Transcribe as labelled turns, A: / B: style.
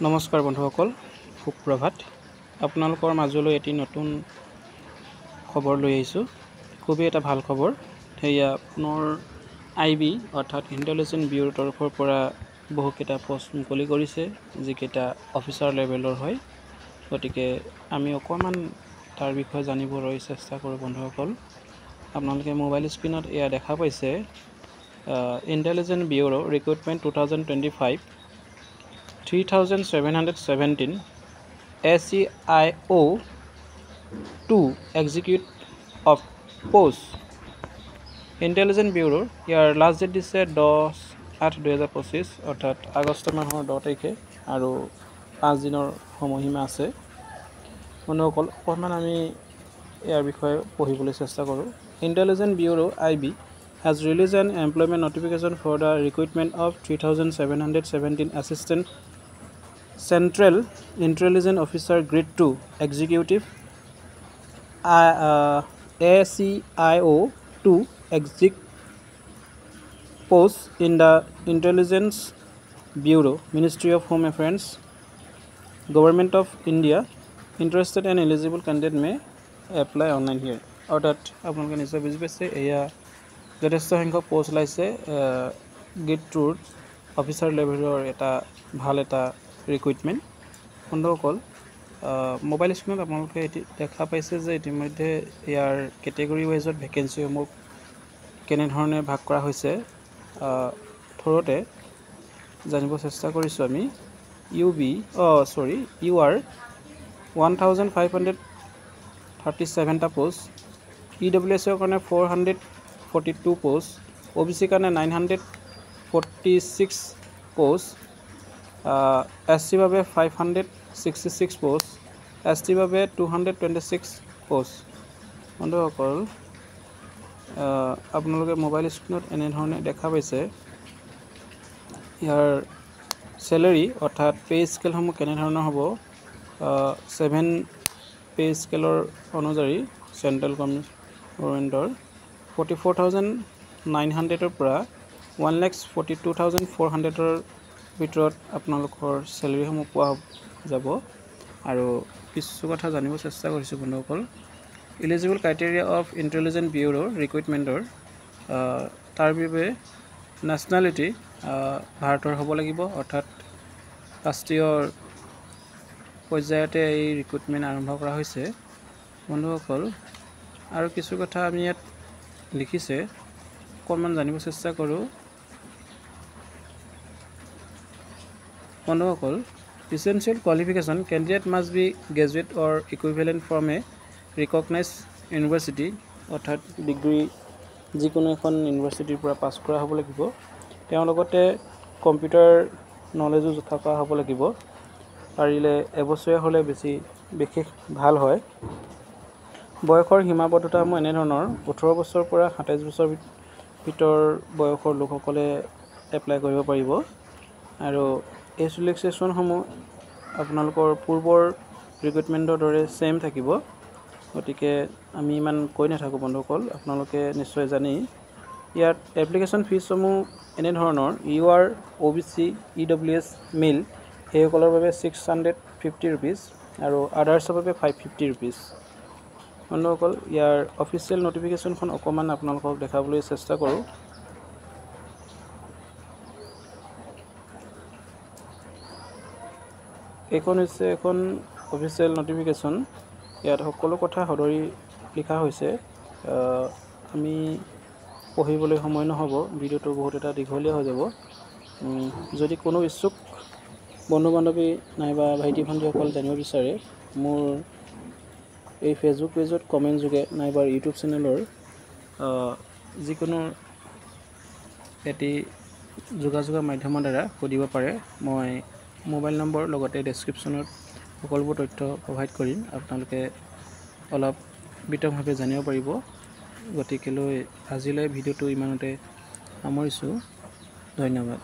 A: নমস্কাৰ বন্ধুসকল, সুপ্ৰভাত। আপোনালোকৰ মাজলৈ এটি নতুন খবৰ লৈ আহিছোঁ। খুবেই এটা ভাল খবৰ। সেয়া পুনৰ IB অৰ্থাৎ ইণ্টেলিজেন্স ব্যুৰোৰ তৰফৰ পৰা বহুকেইটা পোষ্ট মুকলি কৰিছে, যিকেইটা অফিচাৰ লেভেলৰ হয়। গতিকে আমি অকণমান তাৰ বিষয়ে জানিবলৈ চেষ্টা কৰোঁ বন্ধুসকল। আপোনালোকে মোবাইল স্ক্ৰীণত এয়া দেখা পাইছে, intelligence bureau recruitment 2025 3717 SEIO 2 executive of পোষ্ট। ইণ্টেলিজেন্স ব্যুৰোৰ ইয়াৰ লাষ্ট ডেট দিছে 10/8/2025 অৰ্থাৎ আগষ্ট মাহৰ 10 তাৰিখে আৰু 5 দিনৰ সময়সীমা আছে। বন্ধুসকল, অকণমান আমি ইয়াৰ বিষয়ে পঢ়িবলৈ চেষ্টা কৰোঁ। Intelligence bureau IB has released an employment notification for the recruitment of 3717 assistant Central Intelligence Officer Grade 2 Executive ACIO 2 exec post in the Intelligence Bureau, Ministry of Home Affairs, Government of India. Interested and eligible candidate may apply online here. অৰ্থাৎ আপোনালোকে নিশ্চয় বুজি পাইছে, এয়া যথেষ্ট সংখ্যক post ওলাইছে grade 2 officer লেভেলৰ এটা ভাল এটা ৰিক্ৰুটমেণ্ট। বন্ধুসকল, মোবাইল স্ক্ৰীণত আপোনালোকে দেখা পাইছে যে ইতিমধ্যে ইয়াৰ কেটেগৰী ৱাইজত ভেকেঞ্চিসমূহ কেনেধৰণে ভাগ কৰা হৈছে থোৰতে জানিব চেষ্টা কৰিছোঁ আমি। UR 1537টা পোষ্ট, EWSৰ কাৰণে 442 পোষ্ট, OBC কাৰণে 946 পোষ্ট, SC বাবে 566 পোষ্ট, ST বাবে 226 পোষ্ট। বন্ধুসকল, আপোনালোকে মোবাইল স্ক্ৰীণত এনেধৰণে দেখা পাইছে ইয়াৰ চেলেৰি অৰ্থাৎ পে' স্কেলসমূহ কেনেধৰণৰ হ'ব। 7 পে' স্কেলৰ অনুযায়ী চেণ্ট্ৰেল গভৰ্ণমেণ্টৰ 44,900ৰ পৰা 1,42,400ৰ ভিতৰত আপোনালোকৰ চেলেৰিসমূহ পোৱা যাব। আৰু কিছু কথা জানিব চেষ্টা কৰিছোঁ বন্ধুসকল। Eligible criteria of intelligence bureau ৰিক্ৰুটমেণ্টৰ তাৰ বাবে নেশ্যনেলিটি ভাৰতৰ হ'ব লাগিব, অৰ্থাৎ ৰাষ্ট্ৰীয় পৰ্যায়তে এই ৰিক্ৰুটমেণ্ট আৰম্ভ কৰা হৈছে। বন্ধুসকল, আৰু কিছু কথা আমি ইয়াত লিখিছে, অকণমান জানিব চেষ্টা কৰোঁ। বন্ধুসকল, essential qualification candidate must be graduate or equivalent from a recognized university অৰ্থাৎ ডিগ্ৰী যিকোনো এখন ইউনিভাৰ্চিটিৰ পৰা পাছ কৰা হ'ব লাগিব। তেওঁৰ লগতে কম্পিউটাৰ নলেজো থকা হ'ব লাগিব। পাৰিলে এবছৰীয়া হ'লে বেছি বিশেষ ভাল হয়। বয়সৰ সীমাবদ্ধতাসমূহ এনেধৰণৰ: 18 বছৰৰ পৰা 27 বছৰ ভিতৰ বয়সৰ লোকসকলে এপ্লাই কৰিব পাৰিব। আৰু এজ ৰিলেক্সেশ্যনসমূহ আপোনালোকৰ পূৰ্বৰ ৰিক্ৰুটমেণ্টৰ দৰে ছেইম থাকিব। গতিকে আমি ইমান কৈ নাথাকোঁ বন্ধুসকল, আপোনালোকে নিশ্চয় জানি। ইয়াত এপ্লিকেশ্যন ফিজসমূহ এনেধৰণৰ: UR OBC EWS মেইল সেইসকলৰ বাবে 650 ৰুপিজ আৰু আদাৰ্ছৰ বাবে 550 ৰুপিজ। বন্ধুসকল, ইয়াৰ অফিচিয়েল নটিফিকেশ্যনখন অকণমান আপোনালোকক দেখাবলৈ চেষ্টা কৰোঁ। এইখন হৈছে এখন অফিচিয়েল নটিফিকেশ্যন। ইয়াত সকলো কথা সদৰি লিখা হৈছে। আমি পঢ়িবলৈ সময় নহ'ব, ভিডিঅ'টো বহুত এটা দীঘলীয়া হৈ যাব। যদি কোনো ইচ্ছুক বন্ধু বান্ধৱী নাইবা ভাইটি ভণ্টিসকল জানিব বিচাৰে, মোৰ এই ফেচবুক পেজত কমেণ্ট যোগে নাইবা ইউটিউব চেনেলৰ যিকোনো এটি যোগাযোগৰ মাধ্যমৰ দ্বাৰা সুধিব পাৰে। মই মোবাইল নম্বৰ লগতে ডেছক্ৰিপশ্যনত সকলোবোৰ তথ্য প্ৰভাইড কৰিম, আপোনালোকে অলপ বিতংভাৱে জানিব পাৰিব। গতিকেলৈ আজিলৈ ভিডিঅ'টো ইমানতে সামৰিছোঁ। ধন্যবাদ।